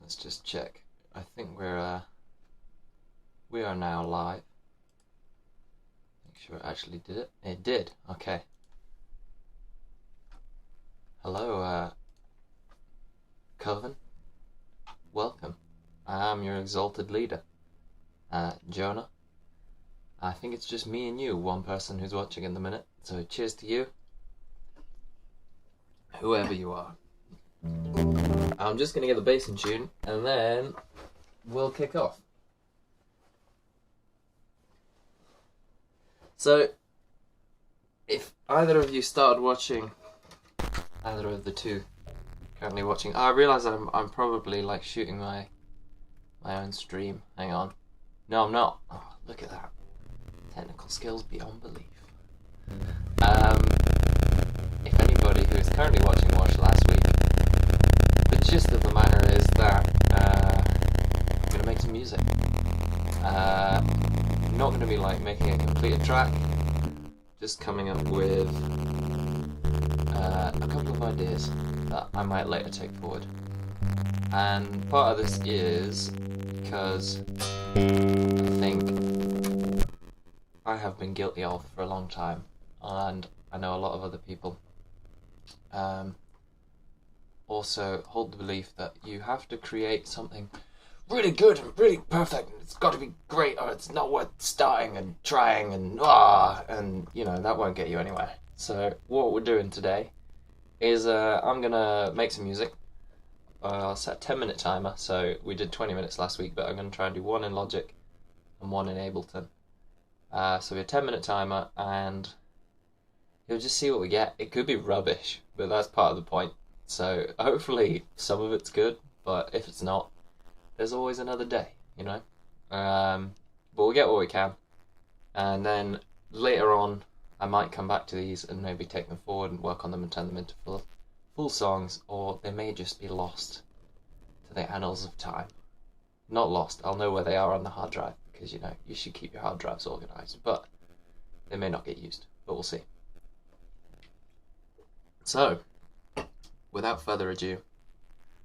Let's just check. I think we are now live. Make sure it actually did it. It did. Okay. Hello, Coven. Welcome. I am your exalted leader, Jonah. I think it's just me and you, one person who's watching in the minute. So cheers to you, whoever you are. I'm just going to get the bass in tune, and then we'll kick off. So, if either of you started watching, either of the two currently watching, I realise I'm probably like shooting my own stream. Hang on. No, I'm not. Oh, look at that. Technical skills beyond belief. If anybody who is currently watching watched last week, the gist of the matter is that I'm going to make some music. Not going to be like making a completed track, just coming up with a couple of ideas that I might later take forward. And part of this is because I think I have been guilty of for a long time, and I know a lot of other people also hold the belief that you have to create something really good and really perfect, and it's got to be great, or it's not worth starting and trying, and you know, that won't get you anywhere. So what we're doing today is I'm gonna make some music. I'll set a 10-minute timer, so we did 20 minutes last week, but I'm gonna try and do one in Logic and one in Ableton. So we have a 10-minute timer, and you'll just see what we get. It could be rubbish, but that's part of the point. So hopefully some of it's good, but if it's not, there's always another day, you know? But we'll get what we can. And then later on, I might come back to these and maybe take them forward and work on them and turn them into full songs, or they may just be lost to the annals of time. Not lost, I'll know where they are on the hard drive, because, you know, you should keep your hard drives organised, but they may not get used, but we'll see. So, without further ado,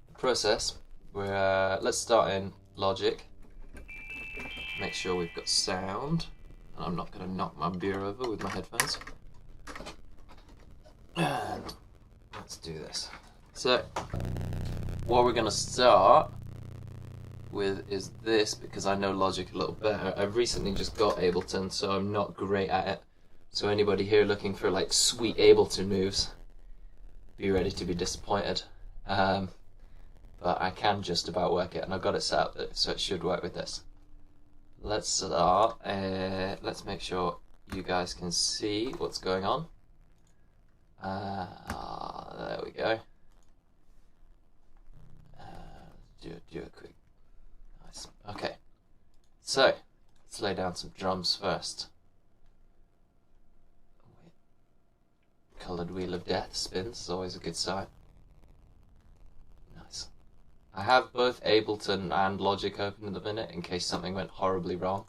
the process, let's start in Logic, make sure we've got sound, and I'm not going to knock my beer over with my headphones, and let's do this. So, what we're going to start with is this, because I know Logic a little better. I've recently just got Ableton, so I'm not great at it. So anybody here looking for like sweet Ableton moves, be ready to be disappointed. But I can just about work it, and I've got it set up so it should work with this. Let's start. Let's make sure you guys can see what's going on. There we go. Do a quick. Nice. Okay. So let's lay down some drums first. Coloured Wheel of Death spins is always a good sign. Nice. I have both Ableton and Logic open at the minute in case something went horribly wrong.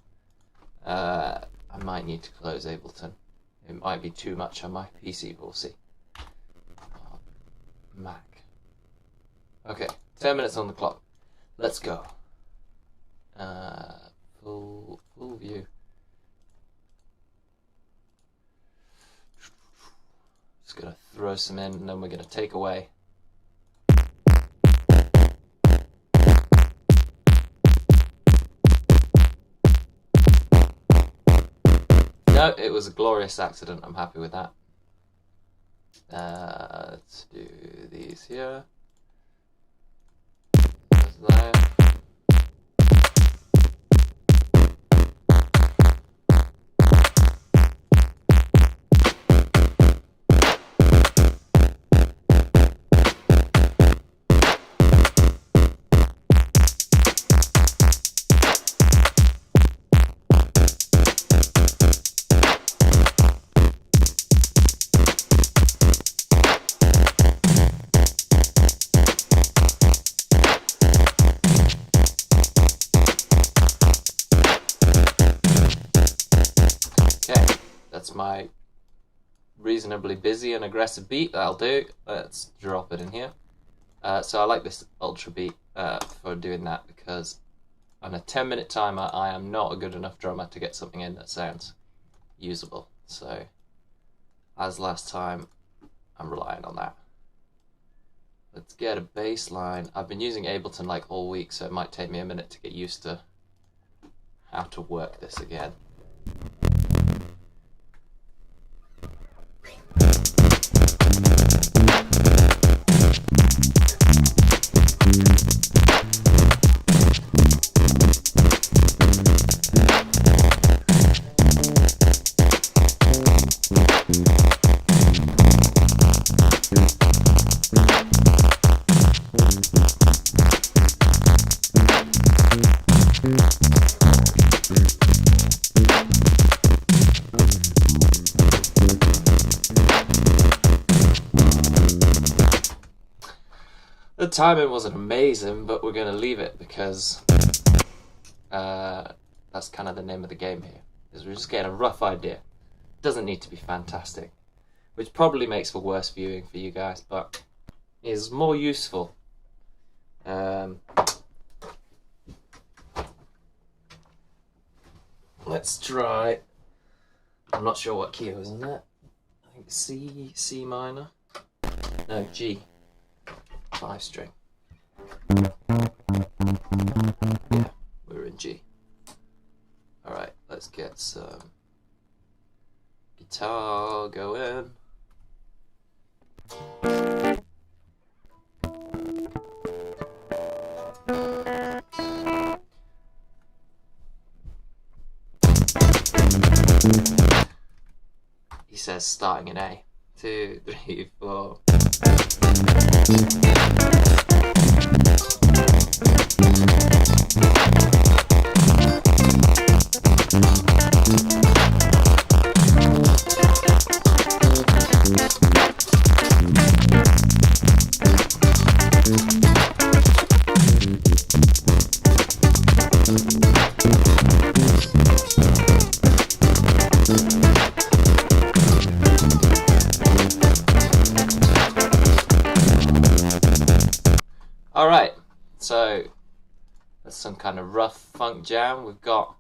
I might need to close Ableton. It might be too much on my PC, but we'll see. Mac. Okay, 10 minutes on the clock. Let's go. Full view. Just gonna throw some in, and then we're gonna take away. No, it was a glorious accident. I'm happy with that. Let's do these here. There's that. My reasonably busy and aggressive beat. That'll do. Let's drop it in here. So I like this ultra beat. for doing that, because on a 10-minute timer, I am not a good enough drummer to get something in that sounds usable. So, as last time, I'm relying on that. Let's get a bass line. I've been using Ableton like all week, so it might take me a minute to get used to how to work this again. The timing wasn't amazing, but we're going to leave it because that's kind of the name of the game here. Is we're just getting a rough idea. Doesn't need to be fantastic, which probably makes for worse viewing for you guys, but is more useful. Let's try. I'm not sure what key it was in that. I think C minor. No, G. 5 string. Yeah, we're in G. Alright, let's get some guitar going. He says starting in A. 2, 3, 4. Alright, so that's some kind of rough funk jam. We've got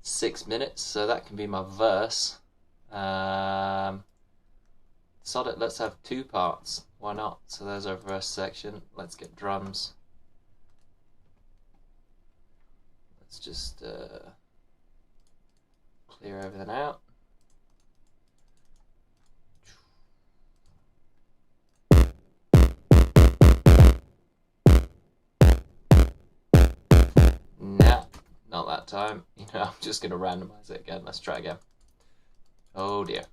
6 minutes, so that can be my verse. Sod it, let's have 2 parts. Why not? So there's our verse section. Let's get drums. Let's just clear everything out. Nah, not that time. You know, I'm just going to randomize it again. Let's try again. Oh dear.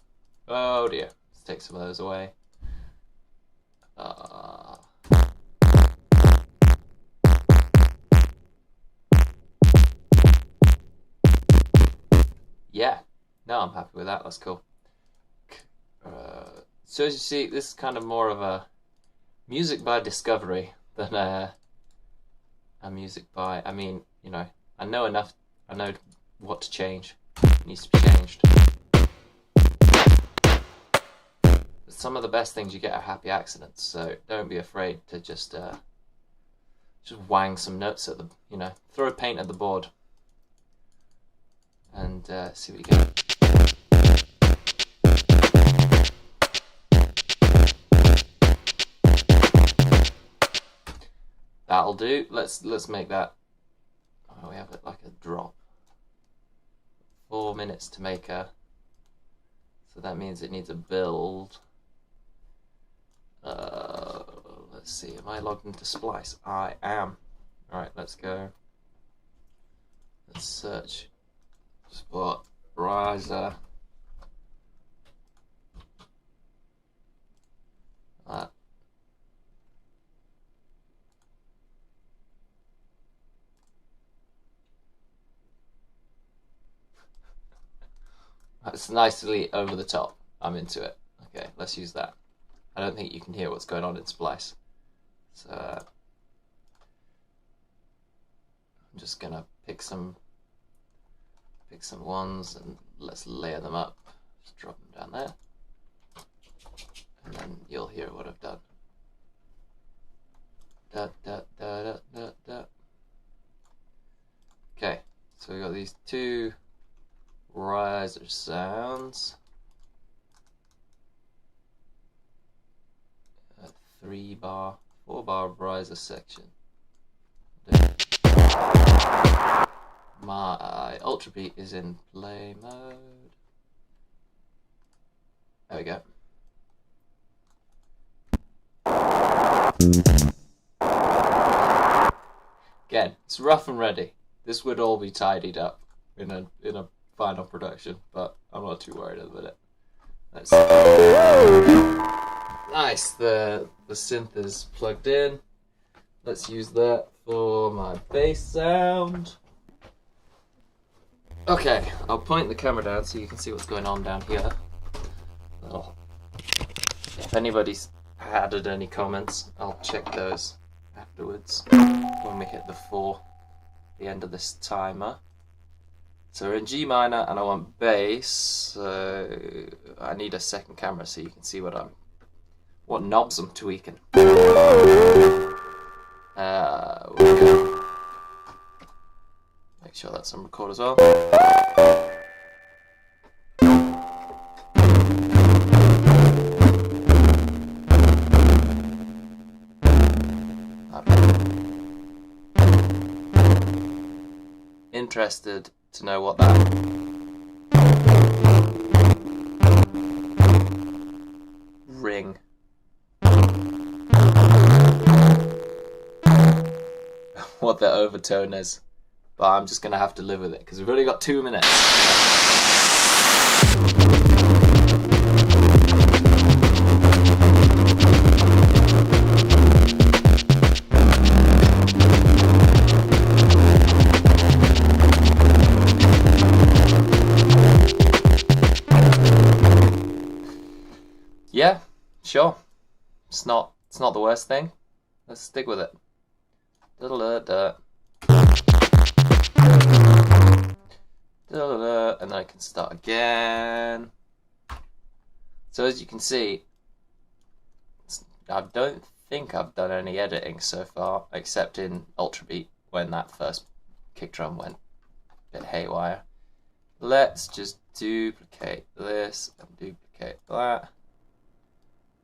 Oh dear. Let's take some of those away. Yeah. No, I'm happy with that. That's cool. So as you see, this is kind of more of a music by discovery than a music by... I mean, you know, I know enough. I know what to change. It needs to be changed. But some of the best things you get are happy accidents, so don't be afraid to just wang some notes at the, you know, throw paint at the board and see what you get. That'll do. Let's make that. Oh, we have it like a drop. 4 minutes to make a. So that means it needs a build. Let's see. Am I logged into Splice? I am. All right. Let's go. Let's search. Spot riser. That's nicely over the top. I'm into it. Okay, let's use that. I don't think you can hear what's going on in Splice. So I'm just gonna pick some ones and let's layer them up. Just drop them down there. And then you'll hear what I've done. Da, da, da, da, da, these two riser sounds. A 3-bar, 4-bar riser section. My Ultra Beat is in play mode. There we go. Again, it's rough and ready. This would all be tidied up in a final production, but I'm not too worried about it. Let's nice. The synth is plugged in. Let's use that for my bass sound. Okay, I'll point the camera down so you can see what's going on down here. Oh. If anybody's added any comments, I'll check those afterwards when we hit the 4, the end of this timer. So we're in G minor and I want bass, so I need a second camera so you can see what knobs I'm tweaking. We'll go. Make sure that's on record as well. Interested to know what that ring what the overtone is, but I'm just gonna have to live with it because we've only got 2 minutes. Yeah, sure. It's not the worst thing. Let's stick with it. And then I can start again. So as you can see, I don't think I've done any editing so far, except in Ultra Beat when that first kick drum went a bit haywire. Let's just duplicate this and duplicate that.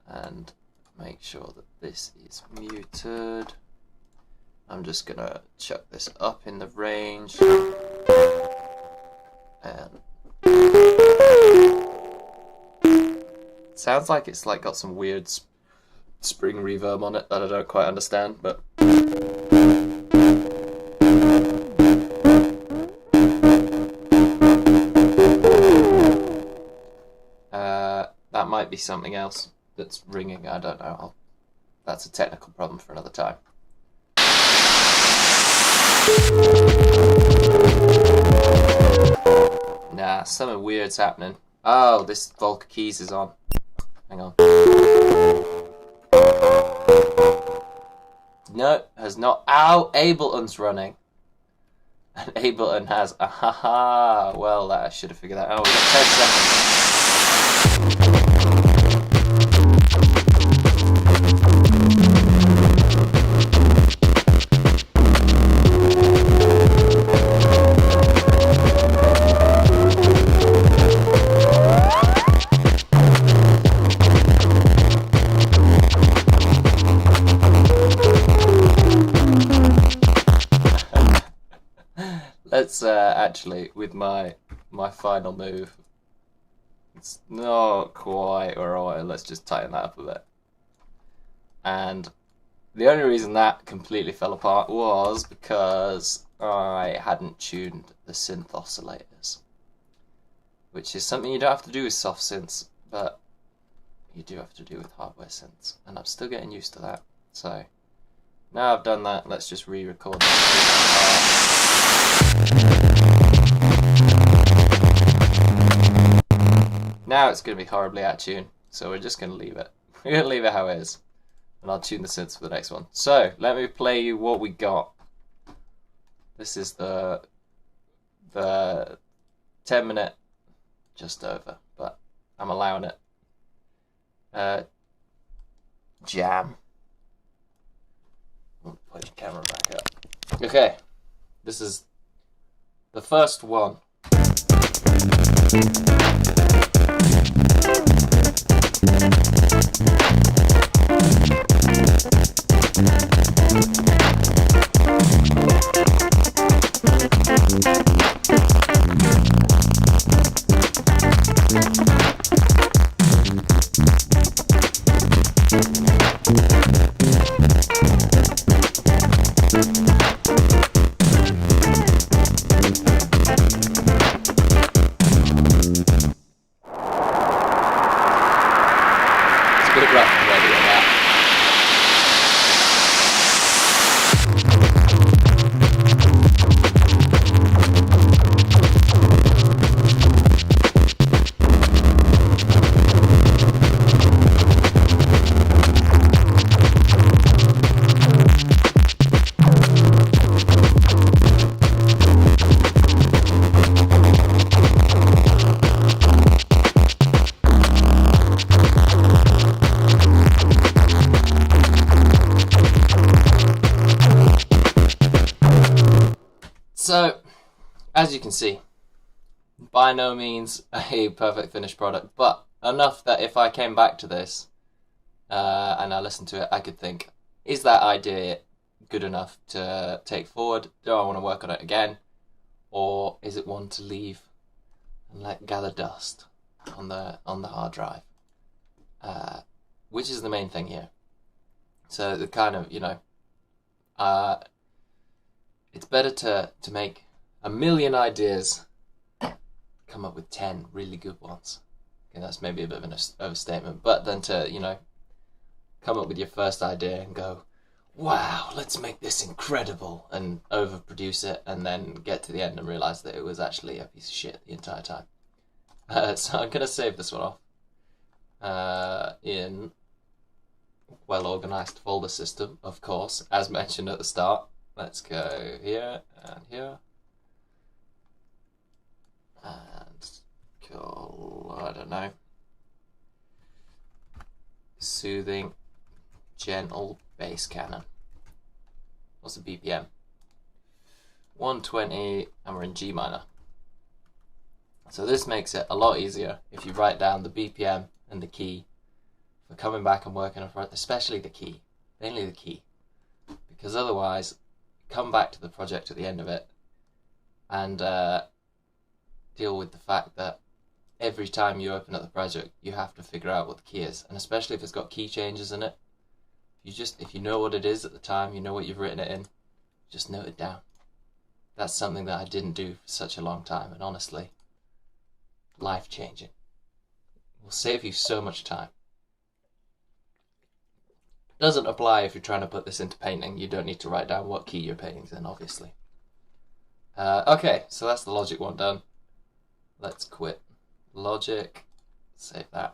And make sure that this is muted. I'm just gonna chuck this up in the range. And it sounds like it's like got some weird spring reverb on it that I don't quite understand, but that might be something else that's ringing. I don't know. That's a technical problem for another time. Nah, something weird's happening. Oh, this Volca keys is on. Hang on. No, has not. Ow, Ableton's running. And Ableton has. Ahaha. Well, I should have figured that out. We've got 10 seconds. Let's actually, with my final move, it's not quite alright. Let's just tighten that up a bit. And the only reason that completely fell apart was because I hadn't tuned the synth oscillators, which is something you don't have to do with soft synths, but you do have to do with hardware synths, and I'm still getting used to that. So now I've done that, let's just re-record that. Now it's going to be horribly out of tune, so we're just going to leave it. We're going to leave it how it is, and I'll tune the synths for the next one. So let me play you what we got. This is the 10-minute, just over, but I'm allowing it. Jam. I'll put the camera back up. Okay, this is the first one. So, as you can see, by no means a perfect finished product, but enough that if I came back to this and I listened to it, I could think, is that idea good enough to take forward? Do I want to work on it again? Or is it one to leave and let gather dust on the hard drive? Which is the main thing here. So the kind of, it's better to make a million ideas, come up with 10 really good ones. Okay, that's maybe a bit of an overstatement, but then to, come up with your first idea and go, wow, let's make this incredible, and overproduce it, and then get to the end and realise that it was actually a piece of shit the entire time. So I'm going to save this one off in well-organised folder system, of course, as mentioned at the start. Let's go here and here. And call, I don't know, soothing, gentle bass cannon. What's the BPM? 120, and we're in G minor. So this makes it a lot easier if you write down the BPM and the key for coming back and working on front, especially the key, mainly the key, because otherwise come back to the project at the end of it and deal with the fact that every time you open up the project you have to figure out what the key is, and especially if it's got key changes in it, if you know what it is at the time, you know what you've written it in, just note it down. That's something that I didn't do for such a long time, and honestly, life-changing. It will save you so much time. Doesn't apply if you're trying to put this into painting. You don't need to write down what key your painting's in, obviously. Okay, so that's the Logic one done. Let's quit Logic, save that,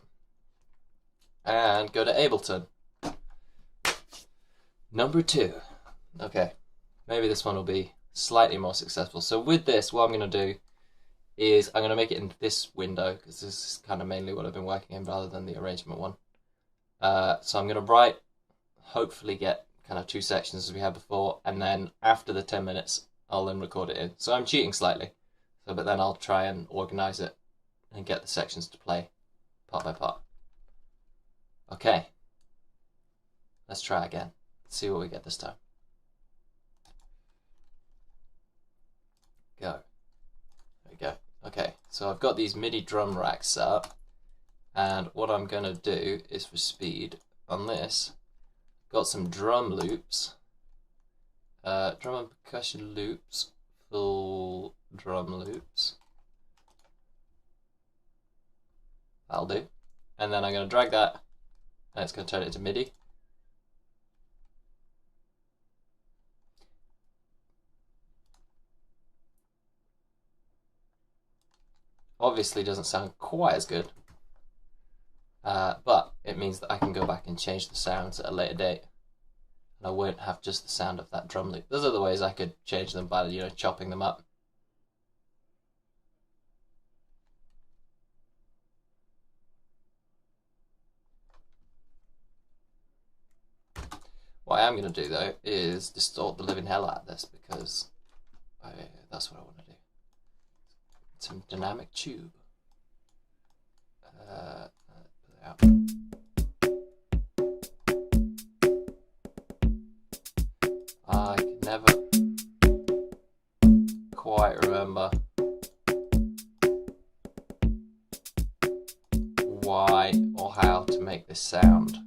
and go to Ableton. Number 2. Okay, maybe this one will be slightly more successful. So with this, what I'm going to do is I'm going to make it in this window, because this is kind of mainly what I've been working in rather than the arrangement one. So I'm going to write, hopefully get kind of 2 sections as we had before, and then after the 10 minutes I'll then record it in. So I'm cheating slightly, but then I'll try and organise it and get the sections to play part by part. Okay, let's try again. Let's see what we get this time. Go. There we go. Okay, so I've got these MIDI drum racks set up, and what I'm going to do is, for speed on this, got some drum loops, drum and percussion loops, full drum loops. That'll do. And then I'm going to drag that, and it's going to turn it into MIDI. Obviously doesn't sound quite as good, but it means that I can go back and change the sounds at a later date, and I won't have just the sound of that drum loop. There's other ways I could change them by, chopping them up. What I am going to do though is distort the living hell out of this, because that's what I want to do. some dynamic tube. Put it out. I can never quite remember why or how to make this sound.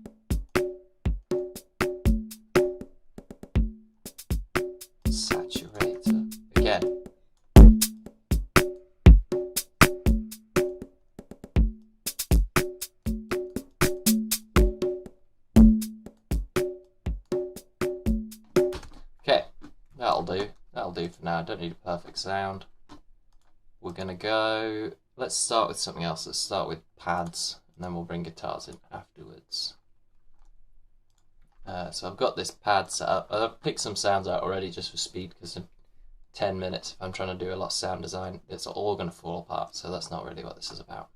Saturator again. Okay, that'll do. That'll do for now. I don't need a perfect sound. We're gonna go. Let's start with something else. Let's start with pads, and then we'll bring guitars in afterwards. So I've got this pad set up. I've picked some sounds out already just for speed, because in 10 minutes, if I'm trying to do a lot of sound design, it's all going to fall apart. So that's not really what this is about.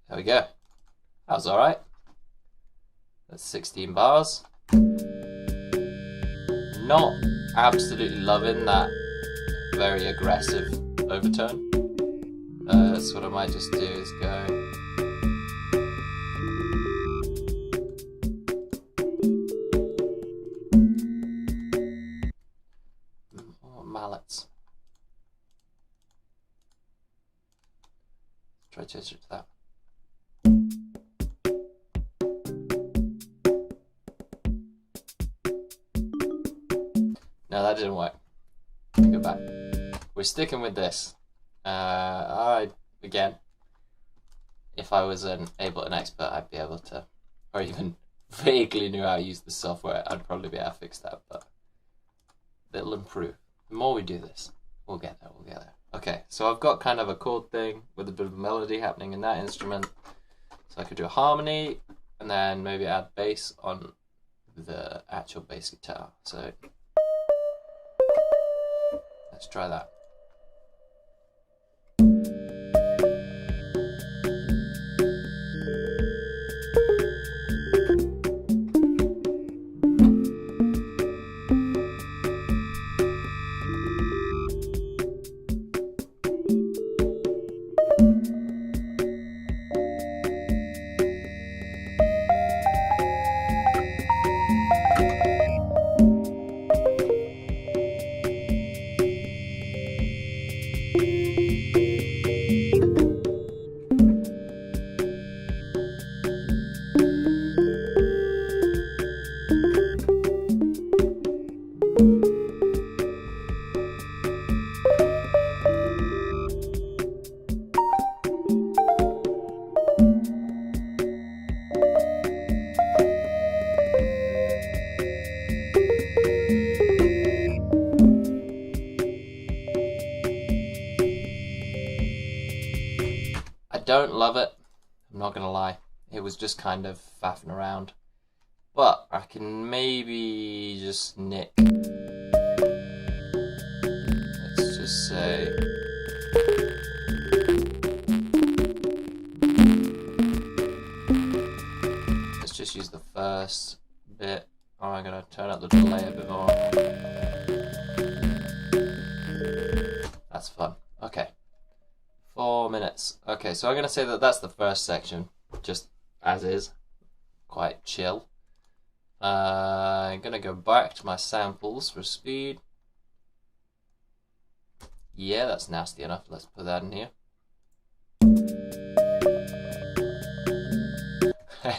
There we go. That was alright. That's 16 bars. Not absolutely loving that very aggressive overtone. So what I might just do is go. Oh, mallets. Try to change it to that. No, that didn't work. Go back. We're sticking with this. Again, if I was an Ableton expert, I'd be able to, or even vaguely knew how to use the software, I'd probably be able to fix that, but it'll improve. The more we do this, we'll get there, we'll get there. Okay, so I've got kind of a chord thing with a bit of a melody happening in that instrument. So I could do a harmony, and then maybe add bass on the actual bass guitar. So let's try that. Don't love it, I'm not gonna lie. It was just kind of faffing around, but I can maybe just nick. Let's just say let's just use the first bit. Oh, I'm gonna turn up the delay a bit more. That's fun. Okay. 4 minutes. Okay, so I'm going to say that that's the first section, just as is, quite chill. I'm going to go back to my samples for speed. Yeah, that's nasty enough. Let's put that in here.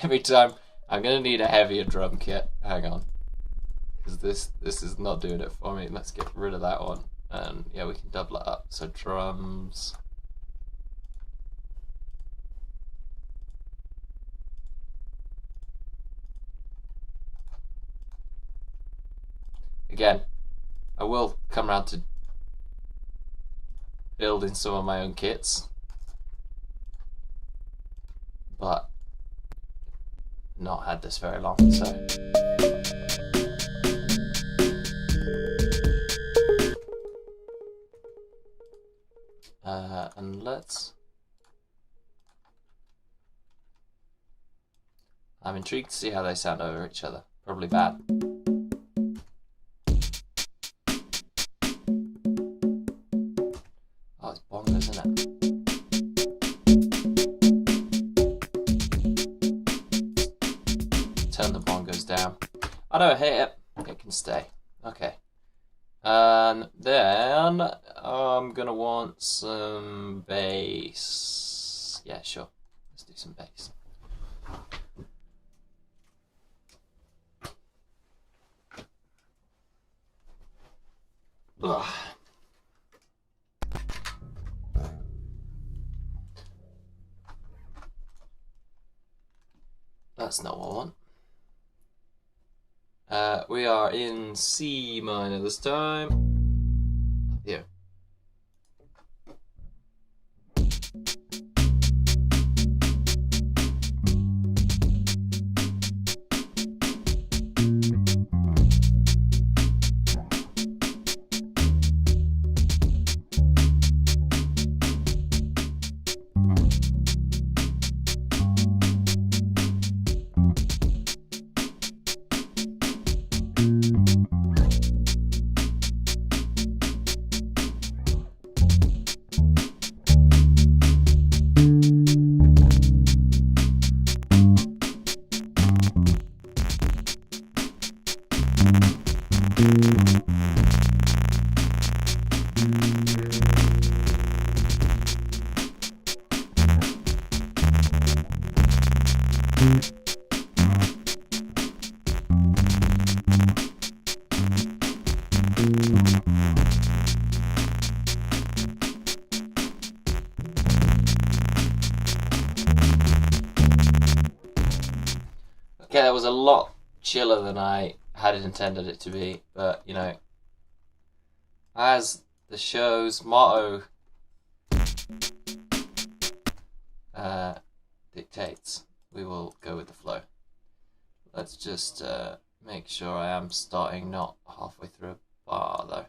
Every time, I'm going to need a heavier drum kit. Hang on. Because this is not doing it for me. Let's get rid of that one. And yeah, we can double it up. So drums. again, I will come around to building some of my own kits, but not had this very long, so. And I'm intrigued to see how they sound over each other. Probably bad. Oh, it's bonkers, isn't it? Turn the bongos down. I don't hate it. It can stay. Okay. And then I'm gonna want some bass. Yeah, sure. Let's do some bass. Ugh. That's not what I want. We are in C minor this time. Up here. Okay, that was a lot chiller than I had intended it to be, but you know, as the show's motto dictates, we will go with the flow. Let's just make sure I am starting not halfway through a bar though.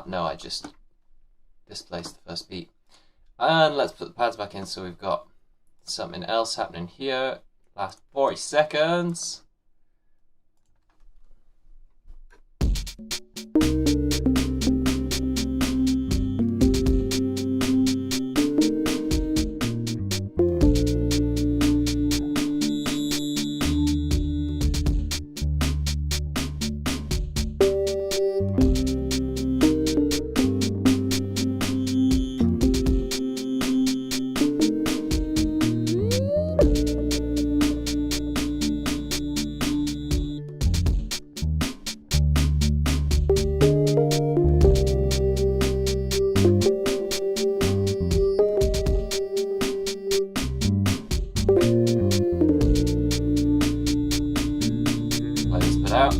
No, I just displaced the first beat. And let's put the pads back in so we've got something else happening here. Last 40 seconds. Out.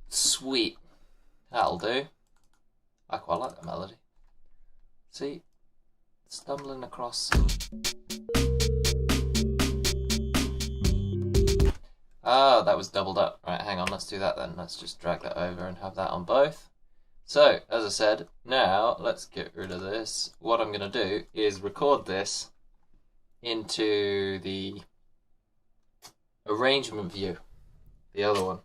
Sweet. That'll do. I quite like that melody. See? Stumbling across. Oh, that was doubled up. Right, hang on, let's do that then. Let's just drag that over and have that on both. So, as I said, now let's get rid of this. What I'm going to do is record this into the arrangement view, the other one.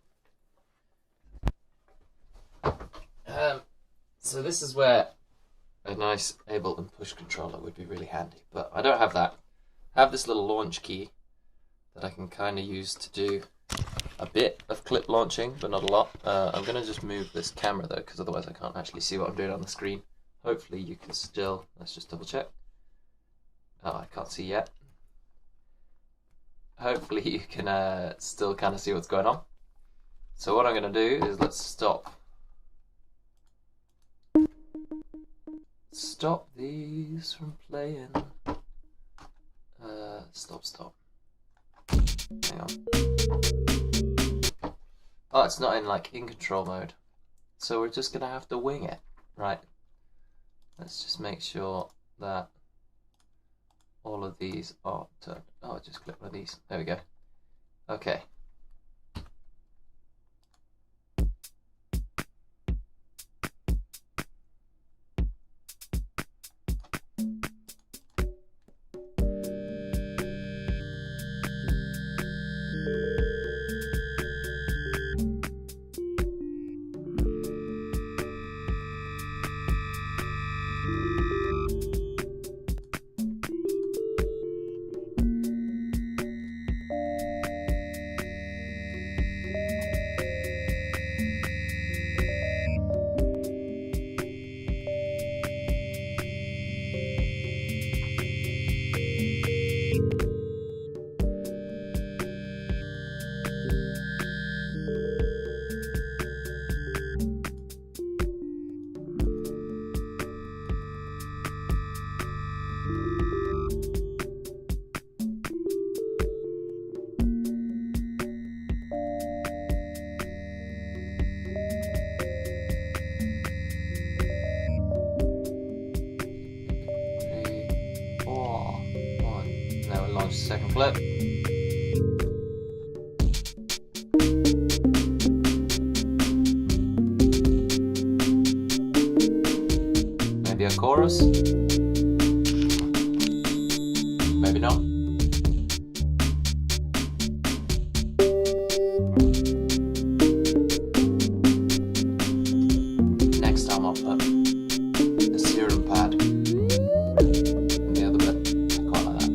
So this is where a nice Ableton push controller would be really handy, but I don't have that. I have this little launch key that I can kind of use to do a bit of clip launching, but not a lot. I'm going to just move this camera though, because otherwise I can't actually see what I'm doing on the screen. Hopefully you can still, let's just double check. Oh, I can't see yet. Hopefully you can still kind of see what's going on. So what I'm going to do is let's stop these from playing. Stop. Hang on. Oh, it's not in like in control mode. So we're just going to have to wing it. Right. Let's just make sure that all of these are turned. Oh, I just clicked one of these. There we go. Okay. Second flip. Maybe a chorus. Maybe not. Next time I'll put the serum pad in the other bit. I quite like that.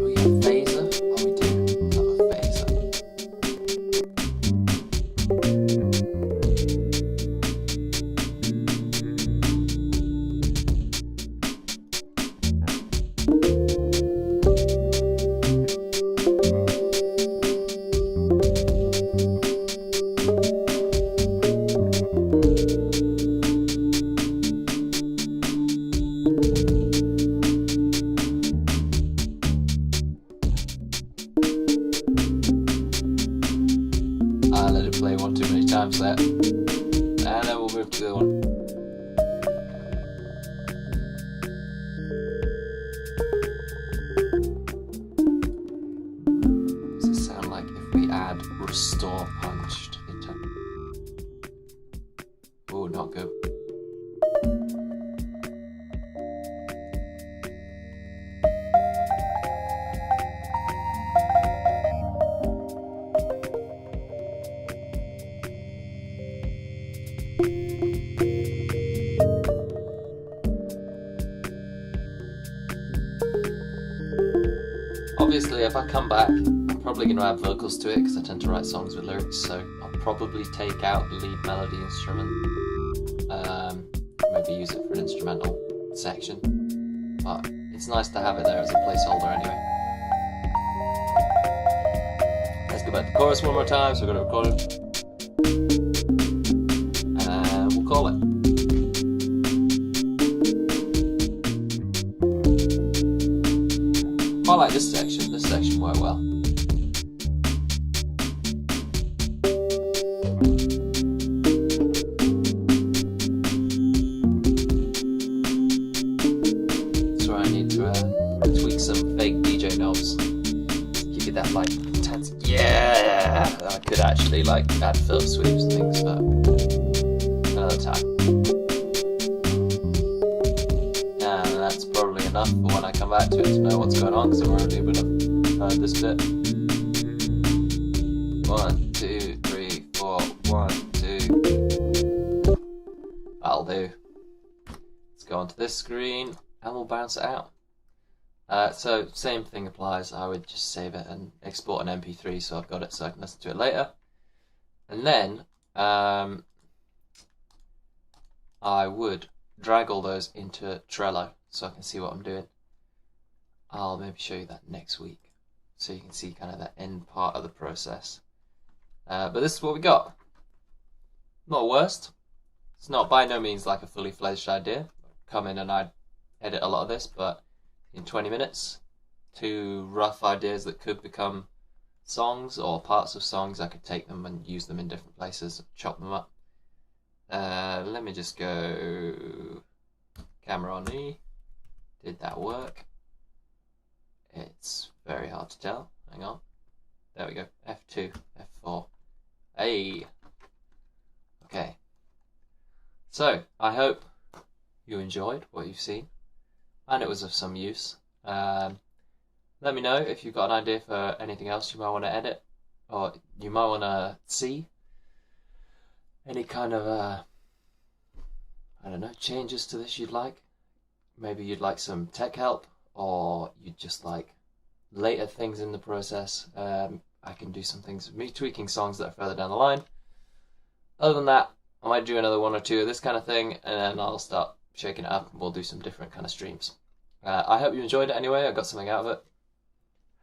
We have phaser. Oh, we do have a phaser. I let it play one too many times there. And then we'll move to the other one. Does it sound like if we add restore punch to the tone? Oh, not good. Obviously, if I come back, I'm probably going to add vocals to it because I tend to write songs with lyrics, so I'll probably take out the lead melody instrument, maybe use it for an instrumental section, but it's nice to have it there as a placeholder anyway. Let's go back to the chorus one more time, so we're going to record it, and we'll call it. I like this section worked well. So I need to tweak some fake DJ knobs. Give you that like intense, yeah! I could actually like add fill sweeps and things, but another time. And that's probably enough for when I come back to it to know what's going on, because I've already heard this bit. 1, 2, do, let's go onto this screen and we'll bounce it out. So same thing applies. I would just save it and export an MP3 so I've got it so I can listen to it later. And then I would drag all those into Trello so I can see what I'm doing. I'll maybe show you that next week so you can see kind of the end part of the process. But this is what we got. Not worst. It's not by no means like a fully fledged idea. I'd come in and I'd edit a lot of this, but in 20 minutes, 2 rough ideas that could become songs or parts of songs. I could take them and use them in different places, chop them up. Let me just go camera on E. Did that work? It's very hard to tell. Hang on. There we go. F2, F4. Hey. Okay. So, I hope you enjoyed what you've seen and it was of some use. Let me know if you've got an idea for anything else you might want to edit or you might want to see. Any kind of, I don't know, changes to this you'd like. Maybe you'd like some tech help, or you'd just like later things in the process. I can do some things with me tweaking songs that are further down the line. Other than that, I might do another 1 or 2 of this kind of thing, and then I'll start shaking it up and we'll do some different kind of streams. I hope you enjoyed it anyway. I got something out of it.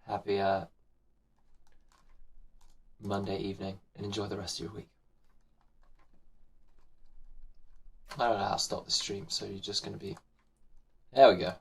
Happy Monday evening, and enjoy the rest of your week. I don't know how to stop the stream, so you're just going to be... There we go.